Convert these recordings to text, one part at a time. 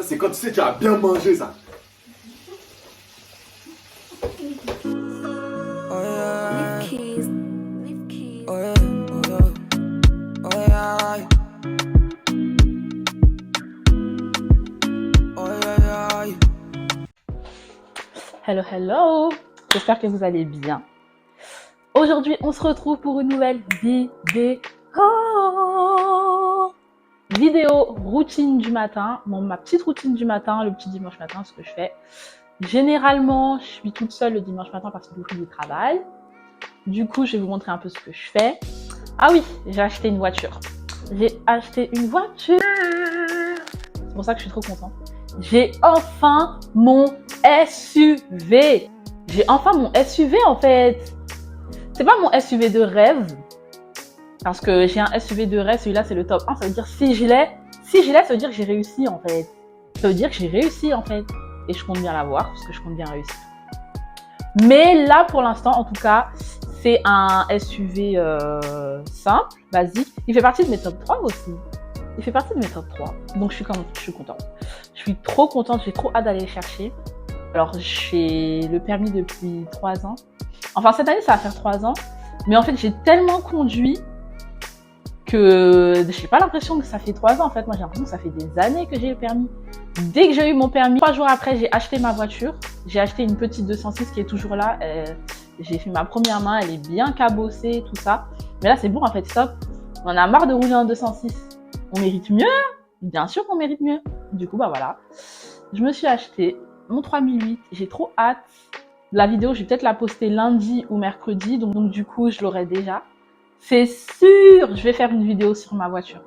c'est quand tu sais que tu as bien mangé ça. Oh yeah. Oh yeah. Oh yeah. Oh yeah. Oh yeah. Hello, hello! J'espère que vous allez bien. Aujourd'hui, on se retrouve pour une nouvelle vidéo routine du matin. Bon, ma petite routine du matin, le petit dimanche matin, ce que je fais. Généralement, je suis toute seule le dimanche matin parce que je travaille. Du coup, je vais vous montrer un peu ce que je fais. Ah oui, j'ai acheté une voiture. J'ai acheté une voiture. C'est pour ça que je suis trop contente. J'ai enfin mon SUV. J'ai enfin mon SUV en fait. C'est pas mon SUV de rêve. Parce que j'ai un SUV de rêve, celui-là c'est le top 1. Ça veut dire si je l'ai, ça veut dire que j'ai réussi en fait. Ça veut dire que j'ai réussi en fait. Et je compte bien l'avoir parce que je compte bien réussir. Mais là pour l'instant en tout cas, c'est un SUV simple, basique. Il fait partie de mes top 3 aussi. Il fait partie de mes top 3. Donc je suis contente. Je suis trop contente, j'ai trop hâte d'aller le chercher. Alors j'ai le permis depuis 3 ans. Enfin cette année ça va faire 3 ans. Mais en fait j'ai tellement conduit que j'ai pas l'impression que ça fait 3 ans en fait. Moi j'ai l'impression que ça fait des années que j'ai le permis. Dès que j'ai eu mon permis, 3 jours après j'ai acheté ma voiture. J'ai acheté une petite 206 qui est toujours là. J'ai fait ma première main, elle est bien cabossée, tout ça. Mais là c'est bon en fait, stop. On en a marre de rouler en 206. On mérite mieux. Bien sûr qu'on mérite mieux. Du coup bah voilà. Je me suis acheté mon 3008. J'ai trop hâte. La vidéo je vais peut-être la poster lundi ou mercredi. Donc du coup je l'aurai déjà. C'est sûr, je vais faire une vidéo sur ma voiture.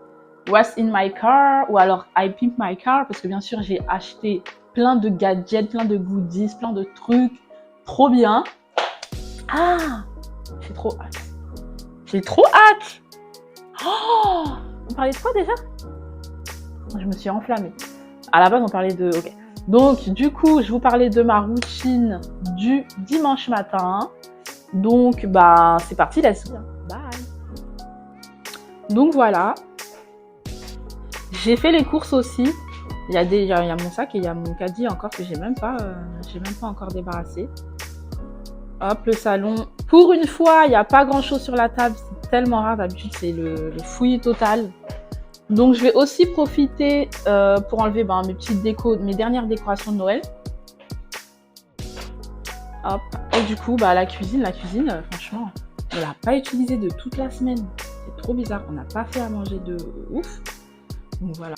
What's in my car? Ou alors I pimp my car. Parce que bien sûr, j'ai acheté plein de gadgets, plein de goodies, plein de trucs. Trop bien. Ah, j'ai trop hâte. J'ai trop hâte. Oh, on parlait de quoi déjà? Je me suis enflammée. À la base, on parlait de... Ok. Donc, du coup, je vous parlais de ma routine du dimanche matin. Donc, bah, c'est parti, let's go. Bye. Donc voilà, j'ai fait les courses aussi. Il y a mon sac et il y a mon caddie encore que j'ai même pas encore débarrassé. Hop, le salon. Pour une fois, il n'y a pas grand chose sur la table. C'est tellement rare, d'habitude c'est le fouillis total. Donc je vais aussi profiter pour enlever mes dernières décorations de Noël. Hop. Et du coup, la cuisine, franchement, on l'a pas utilisée de toute la semaine. C'est trop bizarre. On n'a pas fait à manger de ouf. Donc voilà.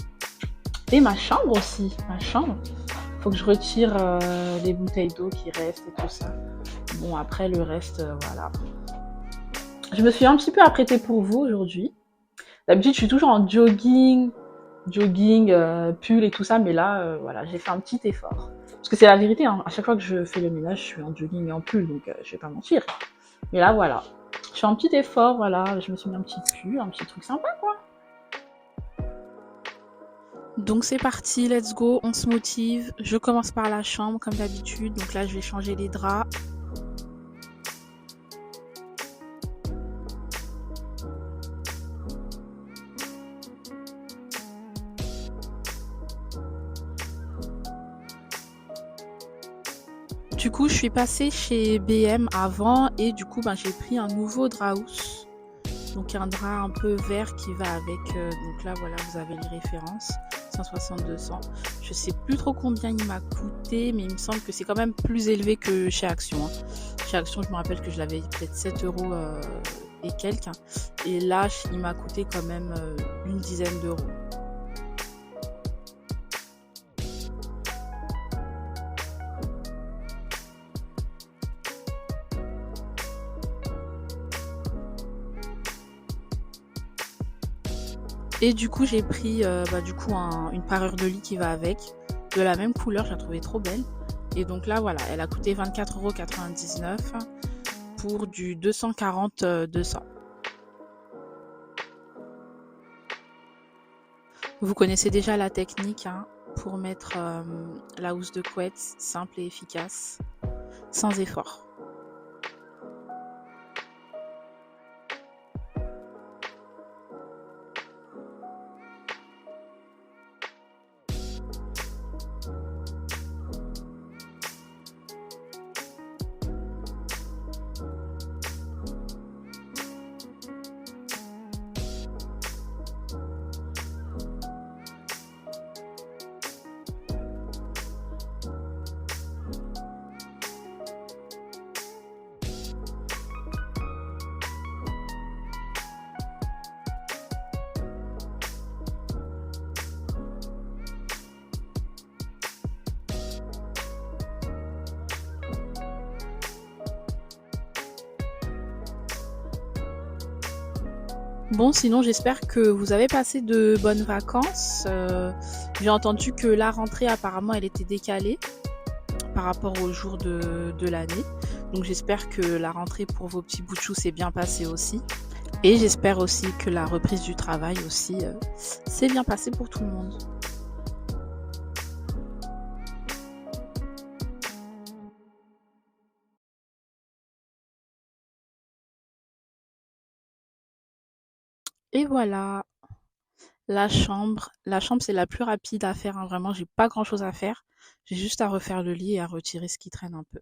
Et ma chambre aussi. Faut que je retire les bouteilles d'eau qui restent et tout ça. Bon, après le reste, voilà. Je me suis un petit peu apprêtée pour vous aujourd'hui. D'habitude, je suis toujours en jogging, pull et tout ça. Mais là, voilà, j'ai fait un petit effort. Parce que c'est la vérité, hein. À chaque fois que je fais le ménage, je suis en jogging et en pull. Donc, je vais pas mentir. Mais là, voilà. Je fais un petit effort, voilà. Je me suis mis un petit pull, un petit truc sympa, quoi. Donc c'est parti, let's go, on se motive. Je commence par la chambre comme d'habitude. Donc là, je vais changer les draps. Du coup, je suis passée chez BM avant et du coup, j'ai pris un nouveau drap house. Donc un drap un peu vert qui va avec. Donc là, voilà, vous avez les références. 160-200. Je sais plus trop combien il m'a coûté, mais il me semble que c'est quand même plus élevé que chez Action. Chez Action, je me rappelle que je l'avais peut-être 7 € et quelques. Et là, il m'a coûté quand même une dizaine d'euros. Et du coup, j'ai pris une parure de lit qui va avec, de la même couleur, je la trouvais trop belle. Et donc là, voilà, elle a coûté 24,99 € pour du 240-200. Vous connaissez déjà la technique pour mettre la housse de couette, simple et efficace, sans effort. Bon, sinon j'espère que vous avez passé de bonnes vacances. J'ai entendu que la rentrée apparemment elle était décalée par rapport au jour de l'année. Donc j'espère que la rentrée pour vos petits bouts de chou s'est bien passée aussi. Et j'espère aussi que la reprise du travail aussi s'est bien passée pour tout le monde. Et voilà, la chambre c'est la plus rapide à faire, hein, vraiment, j'ai pas grand chose à faire. J'ai juste à refaire le lit et à retirer ce qui traîne un peu.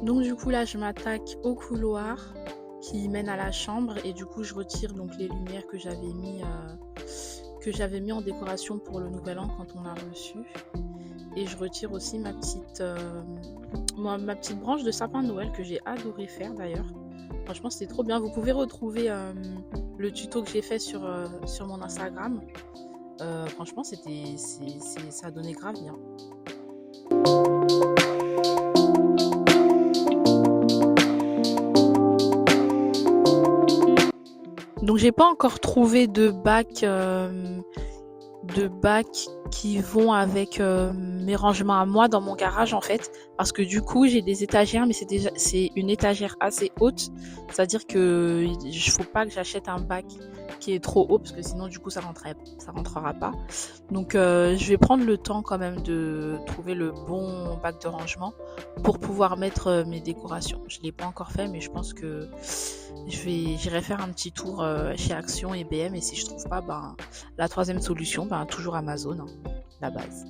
Donc du coup là je m'attaque au couloir qui mène à la chambre et du coup je retire donc les lumières que j'avais mis en décoration pour le nouvel an quand on a reçu, et je retire aussi ma petite branche de sapin de Noël que j'ai adoré faire d'ailleurs. Franchement c'était trop bien. Vous pouvez retrouver le tuto que j'ai fait sur mon Instagram. Franchement ça donnait grave bien. Donc j'ai pas encore trouvé de bacs qui vont avec mes rangements à moi dans mon garage en fait, parce que du coup j'ai des étagères, mais c'est une étagère assez haute, c'est-à-dire que il faut pas que j'achète un bac qui est trop haut parce que sinon du coup ça rentrera pas. Donc je vais prendre le temps quand même de trouver le bon bac de rangement pour pouvoir mettre mes décorations. Je l'ai pas encore fait, mais je pense que j'irai faire un petit tour chez Action et BM, et si je trouve pas, la troisième solution, toujours Amazon, hein, la base.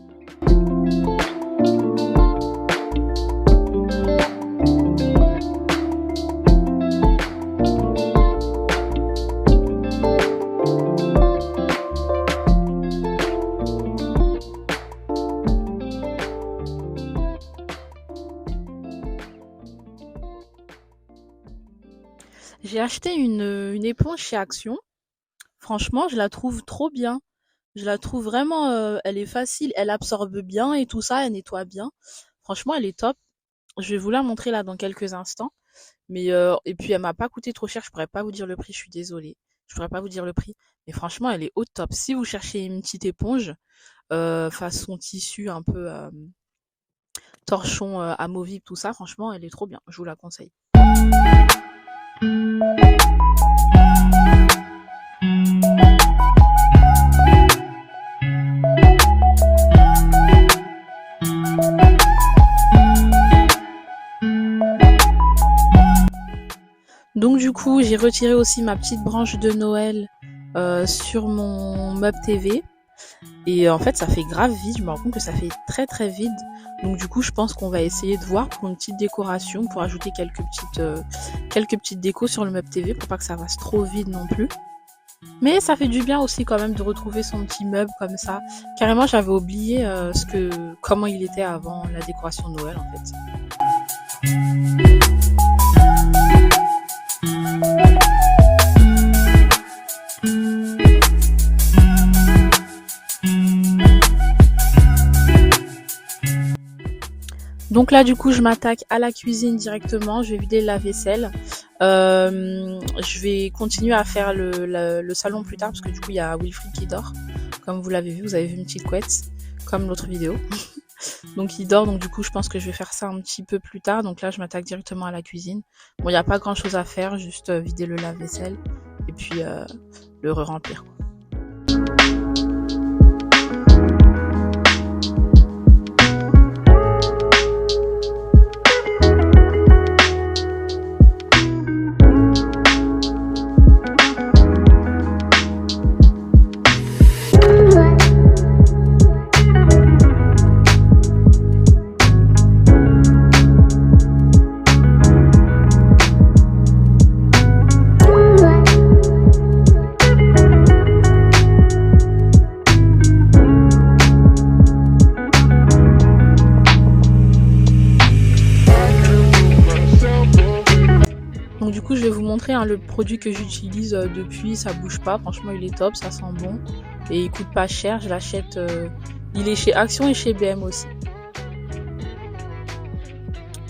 J'ai acheté une éponge chez Action. Franchement, je la trouve trop bien. Je la trouve vraiment, elle est facile, elle absorbe bien et tout ça, elle nettoie bien. Franchement, elle est top. Je vais vous la montrer là dans quelques instants. Mais et puis elle m'a pas coûté trop cher, je pourrais pas vous dire le prix, je suis désolée. Je pourrais pas vous dire le prix, mais franchement, elle est au top. Si vous cherchez une petite éponge façon tissu un peu torchon amovible, tout ça, franchement, elle est trop bien. Je vous la conseille. Donc du coup, j'ai retiré aussi ma petite branche de Noël sur mon meuble TV. Et en fait, ça fait grave vide. Je me rends compte que ça fait très très vide. Donc du coup, je pense qu'on va essayer de voir pour une petite décoration, pour ajouter quelques petites décos sur le meuble TV pour pas que ça fasse trop vide non plus. Mais ça fait du bien aussi quand même de retrouver son petit meuble comme ça. Carrément, j'avais oublié comment il était avant la décoration de Noël en fait. Donc là, du coup, je m'attaque à la cuisine directement. Je vais vider le lave-vaisselle. Je vais continuer à faire le salon plus tard parce que du coup, il y a Wilfried qui dort. Comme vous l'avez vu, vous avez vu une petite couette, comme l'autre vidéo. Donc il dort, donc du coup, je pense que je vais faire ça un petit peu plus tard. Donc là, je m'attaque directement à la cuisine. Bon, il n'y a pas grand-chose à faire, juste vider le lave-vaisselle et puis le re-remplir, quoi. montrer hein, le produit que j'utilise depuis, ça bouge pas. Franchement, il est top, ça sent bon. Et il coûte pas cher, je l'achète. Il est chez Action et chez BM aussi.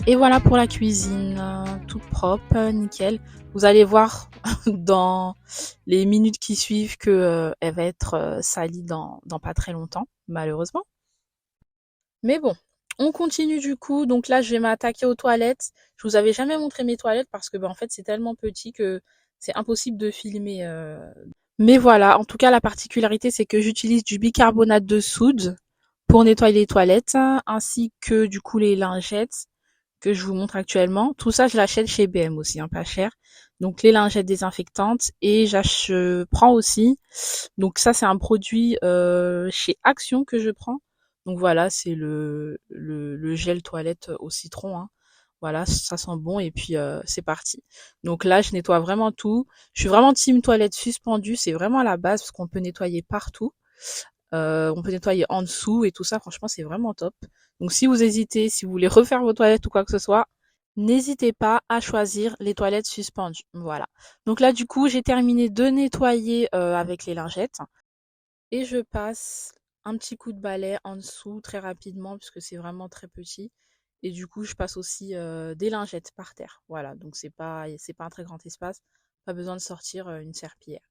Et voilà pour la cuisine, toute propre, nickel. Vous allez voir dans les minutes qui suivent que elle va être salie dans pas très longtemps, malheureusement. Mais bon, on continue du coup. Donc là, je vais m'attaquer aux toilettes. Je vous avais jamais montré mes toilettes parce que en fait, c'est tellement petit que c'est impossible de filmer. Mais voilà, en tout cas, la particularité, c'est que j'utilise du bicarbonate de soude pour nettoyer les toilettes, ainsi que du coup les lingettes que je vous montre actuellement. Tout ça, je l'achète chez BM aussi, pas cher. Donc les lingettes désinfectantes et je prends aussi. Donc ça, c'est un produit chez Action que je prends. Donc voilà, c'est le gel toilette au citron. Voilà, ça sent bon et puis c'est parti. Donc là, je nettoie vraiment tout. Je suis vraiment team toilette suspendue. C'est vraiment la base parce qu'on peut nettoyer partout. On peut nettoyer en dessous et tout ça. Franchement, c'est vraiment top. Donc si vous hésitez, si vous voulez refaire vos toilettes ou quoi que ce soit, n'hésitez pas à choisir les toilettes suspendues. Voilà. Donc là, du coup, j'ai terminé de nettoyer avec les lingettes. Et je passe un petit coup de balai en dessous très rapidement puisque c'est vraiment très petit. Et du coup, je passe aussi des lingettes par terre. Voilà, donc c'est pas un très grand espace. Pas besoin de sortir une serpillière.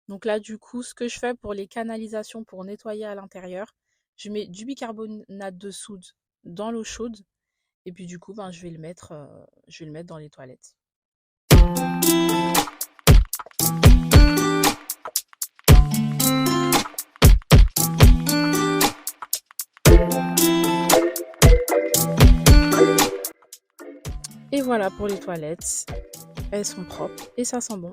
Donc là, du coup, ce que je fais pour les canalisations pour nettoyer à l'intérieur, je mets du bicarbonate de soude dans l'eau chaude. Et puis du coup, je vais le mettre dans les toilettes. Et voilà pour les toilettes. Elles sont propres et ça sent bon.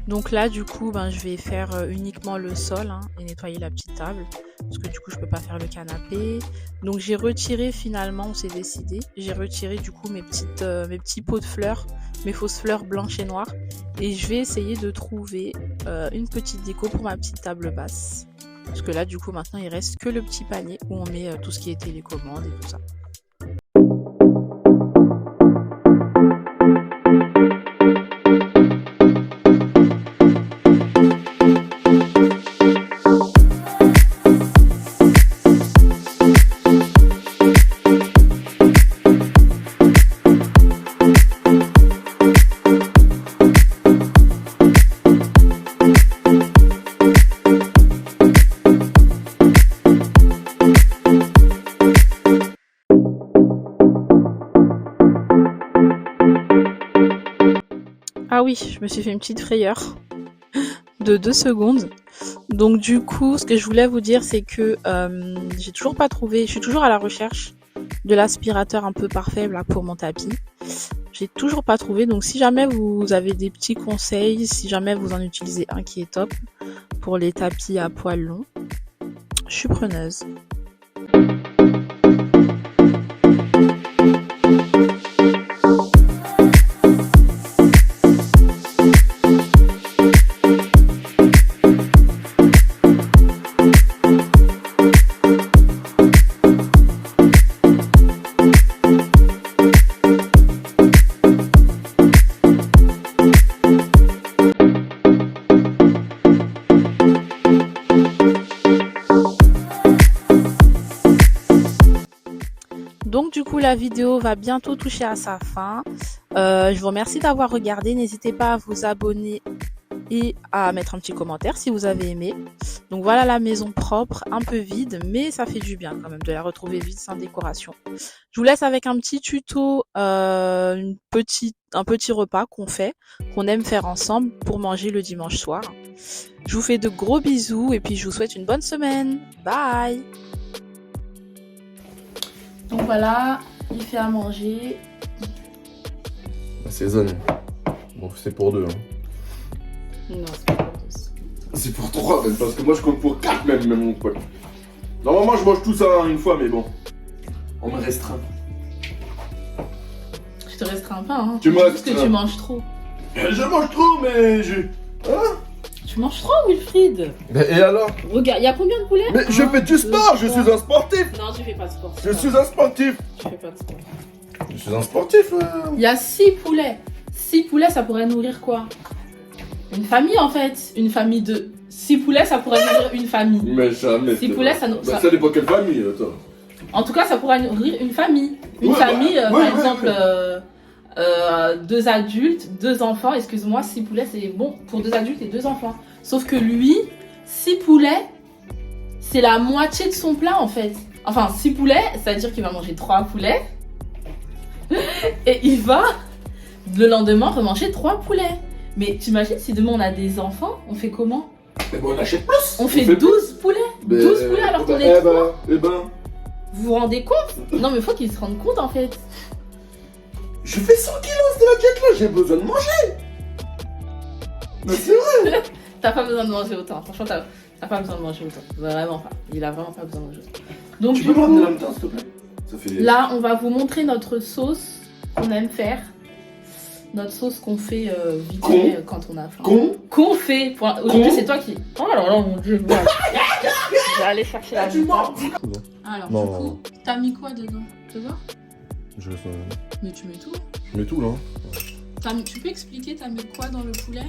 Donc là, du coup, je vais faire uniquement le sol et nettoyer la petite table. Parce que du coup, je peux pas faire le canapé. Donc j'ai retiré finalement, on s'est décidé. J'ai retiré du coup mes petits pots de fleurs, mes fausses fleurs blanches et noires. Et je vais essayer de trouver une petite déco pour ma petite table basse. Parce que là, du coup, maintenant, il reste que le petit panier où on met tout ce qui est télécommande et tout ça. Ah oui, je me suis fait une petite frayeur de 2 secondes. Donc du coup, ce que je voulais vous dire, c'est que j'ai toujours pas trouvé, je suis toujours à la recherche de l'aspirateur un peu parfait là pour mon tapis. J'ai toujours pas trouvé, donc si jamais vous avez des petits conseils, si jamais vous en utilisez un qui est top pour les tapis à poils longs, je suis preneuse. Donc du coup la vidéo va bientôt toucher à sa fin. Je vous remercie d'avoir regardé. N'hésitez pas à vous abonner et à mettre un petit commentaire si vous avez aimé. Donc voilà la maison propre, un peu vide, mais ça fait du bien quand même de la retrouver vide sans décoration. Je vous laisse avec un petit tuto, un petit repas qu'on aime faire ensemble pour manger le dimanche soir. Je vous fais de gros bisous et puis je vous souhaite une bonne semaine. Bye! Donc voilà, il fait à manger. Assaisonne. Bon, c'est pour 2. Non, c'est pas pour 2. C'est pour 3 même, parce que moi je compte pour 4 même mon pote. Normalement je mange tout ça une fois, mais bon. On me restreint. Je te restreins pas, Tu me parce restreins. que tu manges trop. Je mange trop, mais je... Hein? Tu Tu manges trop, Wilfried. Et alors? Regarde, il y a combien de poulets? Mais je fais du sport, je suis un sportif. Non, je fais pas de sport. Je suis un sportif. Je fais pas de sport. Je suis un sportif. Il y a 6 poulets. 6 poulets, ça pourrait nourrir quoi? Une famille en fait. Une famille de 6 poulets, ça pourrait nourrir une famille. Mais jamais. 6 poulets, ça nourrit. Bah, ça dépend quelle famille, attends. En tout cas, ça pourrait nourrir une famille. Une Ouais, famille, bah, par ouais, exemple, ouais. 2 adultes, 2 enfants. Excuse-moi, 6 poulets, c'est bon pour 2 adultes et 2 enfants. Sauf que lui, 6 poulets, c'est la moitié de son plat en fait. Enfin, 6 poulets, c'est-à-dire qu'il va manger 3 poulets. Et il va, le lendemain, remanger 3 poulets. Mais t'imagines, si demain on a des enfants, on fait comment? Mais bon, on achète plus. On fait 12 poulets. 12 poulets alors qu'on est 3. Vous vous rendez compte? Non mais faut qu'ils se rendent compte en fait. Je fais 100 kilos de la diète là, j'ai besoin de manger. Mais c'est vrai. T'as pas besoin de manger autant. Franchement, t'as pas besoin de manger autant. Vraiment pas. Il a vraiment pas besoin de manger autant. Donc, Tu du peux me coup, ramener la moutarde, s'il te plaît? Ça fait... là, on va vous montrer notre sauce qu'on aime faire. Notre sauce qu'on fait vite fait quand on a faim. Qu'on fait. Aujourd'hui, c'est toi qui. Oh là là, mon dieu. Voilà. Je vais aller chercher la moutarde. Alors, Non. du coup, t'as mis quoi dedans? Tu vois? Je Mais tu mets tout. mets tout là. Tu peux expliquer, t'as mis quoi dans le poulet?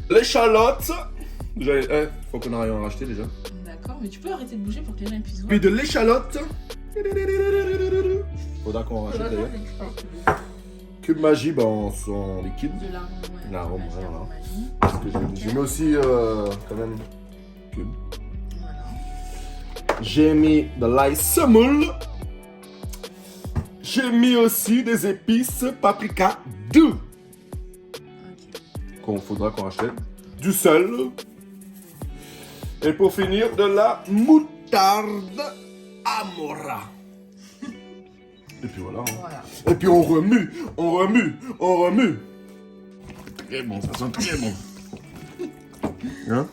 L'échalote. Faut qu'on arrive à en racheter déjà. D'accord, mais tu peux arrêter de bouger pour que les gens puissent voir. Puis de l'échalote. Faudra qu'on rachète d'ailleurs. Cube magie en liquide. De l'arôme, ouais. L'arôme, Magie, voilà. arôme magie. Parce que j'ai mis aussi quand même cube. Voilà. J'ai mis de l'ail semoule. J'ai mis aussi des épices paprika 2 Ok. qu'on faudra qu'on rachète. Du sel. Et pour finir, de la moutarde Amora. Et puis voilà. Hein. Voilà. Et puis on remue, on remue, on remue. Très bon, ça sent très bon. Hein?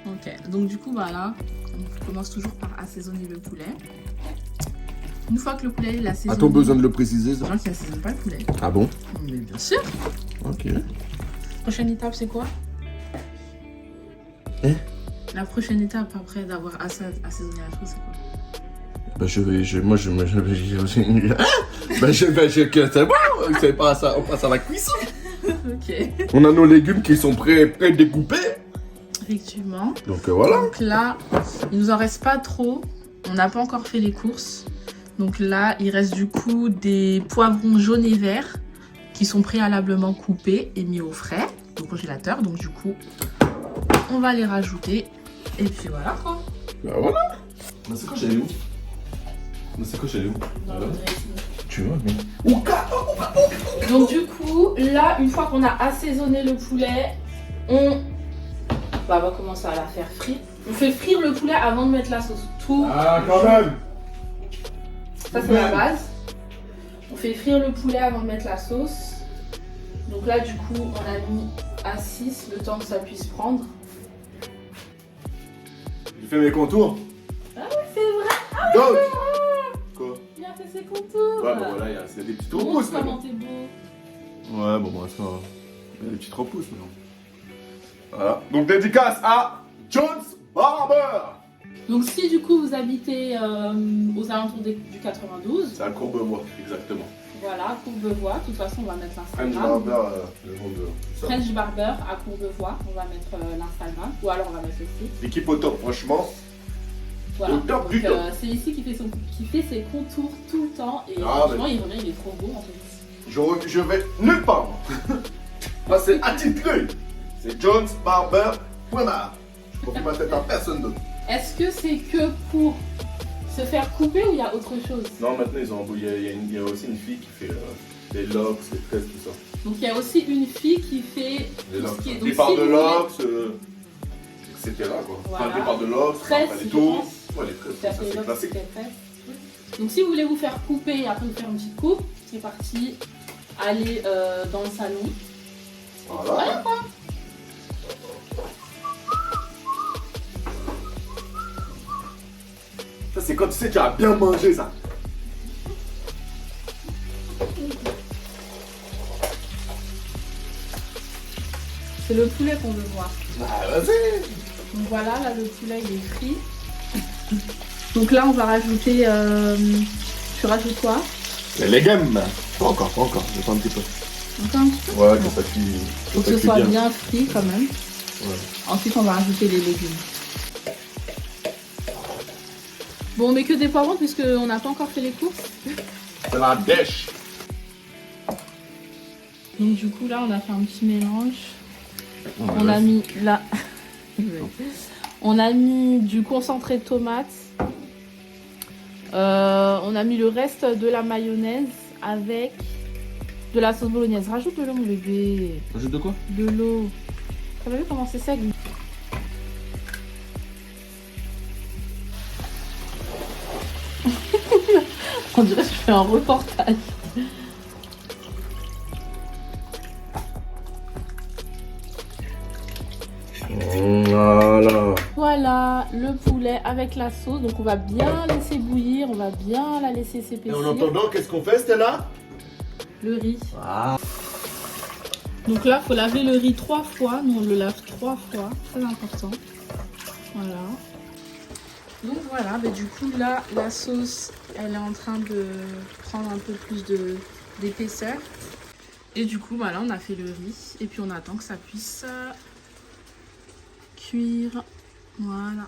Ok, donc du coup, voilà. On commence toujours par assaisonner le poulet. Une fois que le poulet est assaisonné. A-t-on besoin de le préciser ça? Les gens qui n'assaisonnent pas le poulet. Ah bon? Mais bien sûr. Ok. Prochaine étape, c'est quoi? La prochaine étape après d'avoir assaisonné la chose, c'est quoi? Bah c'est bon, c'est pas ça, on passe à la cuisson. Ok. On a nos légumes qui sont prêts découpés. Effectivement. Donc voilà. Donc là, il nous en reste pas trop. On n'a pas encore fait les courses. Donc là, il reste du coup des poivrons jaunes et verts qui sont préalablement coupés et mis au frais au congélateur. Donc du coup, on va les rajouter. Et puis voilà quoi. Bah voilà. Mais c'est quoi, j'allais où? Tu vois, mais... Donc du coup, là, une fois qu'on a assaisonné le poulet, on va commencer à la faire frire. On fait frire le poulet avant de mettre la sauce. Tout. Ah, quand même. Ça, c'est la base. On fait frire le poulet avant de mettre la sauce. Donc là, du coup, on a mis à 6 le temps que ça puisse prendre. J'ai fait mes contours. Ah oui, c'est vrai. Donc. Quoi? Il a fait ses contours. Ouais, bon voilà, il y a des petites Montre repousses comment maintenant. t'es beau. Ouais, bon, bah, ça va. Il y a des petites repousses maintenant. Voilà. Donc, dédicace à Jones Barber. Donc si du coup vous habitez aux alentours du 92, C'est à Courbevoie, exactement. voilà, Courbevoie. De toute façon, on va mettre French l'Instagram. Barber, le nom de ça. French Barber à Courbevoie. On va mettre l'Instagram. Ou alors on va mettre le site. L'équipe au top, franchement. Voilà. Au top Donc du top. c'est ici qui fait ses contours tout le temps. Et Ah, franchement, il est trop beau en fait. Je vais nulle part. Moi, c'est attitré. C'est Jones Barber. Point. Je confie ma tête à personne d'autre. Est-ce que c'est que pour se faire couper ou il y a autre chose? Non, maintenant, il y a aussi une fille qui fait les locks, les tresses, tout ça. Donc il y a aussi une fille qui fait Les tout locks. ce qui est... Donc, Départ si de vous locks, etc. quoi. Voilà. Enfin, départ de locks, Tresses, après les je tours. pense. Ouais, les tresses, voulez, ça c'est classique. Donc si vous voulez vous faire couper et après vous faire une petite coupe, c'est parti. Allez dans le salon. Voilà. quoi. Ça, c'est quand tu sais que tu as bien mangé ça. C'est le poulet qu'on veut voir. Ah, vas-y. Donc voilà, là le poulet il est frit. Donc là on va rajouter... Tu rajoutes quoi? Les légumes. Pas encore, je prends un petit peu. Encore un petit peu? Ouais, que ça cuit. Faut que ce soit bien frit quand même. Ouais. Ensuite on va rajouter les légumes. Bon, on met que des poivrons puisqu'on n'a pas encore fait les courses. C'est la dèche. Donc du coup là on a fait un petit mélange. Oh, On a mis là. On a mis du concentré de tomate. On a mis le reste de la mayonnaise avec de la sauce bolognaise. Rajoute de l'eau mon bébé. Rajoute de quoi? De l'eau. T'as pas vu comment c'est sec? On dirait que je fais un reportage. Voilà. Voilà le poulet avec la sauce. Donc on va bien laisser bouillir, on va bien la laisser s'épaissir. Et en attendant, qu'est-ce qu'on fait, Stella? Le riz. Ah. Donc là, il faut laver le riz 3 fois. Nous, on le lave 3 fois. Très important. Voilà. Donc voilà, mais du coup, là, la sauce, elle est en train de prendre un peu plus d'épaisseur. Et du coup, voilà, on a fait le riz. Et puis, on attend que ça puisse cuire. Voilà.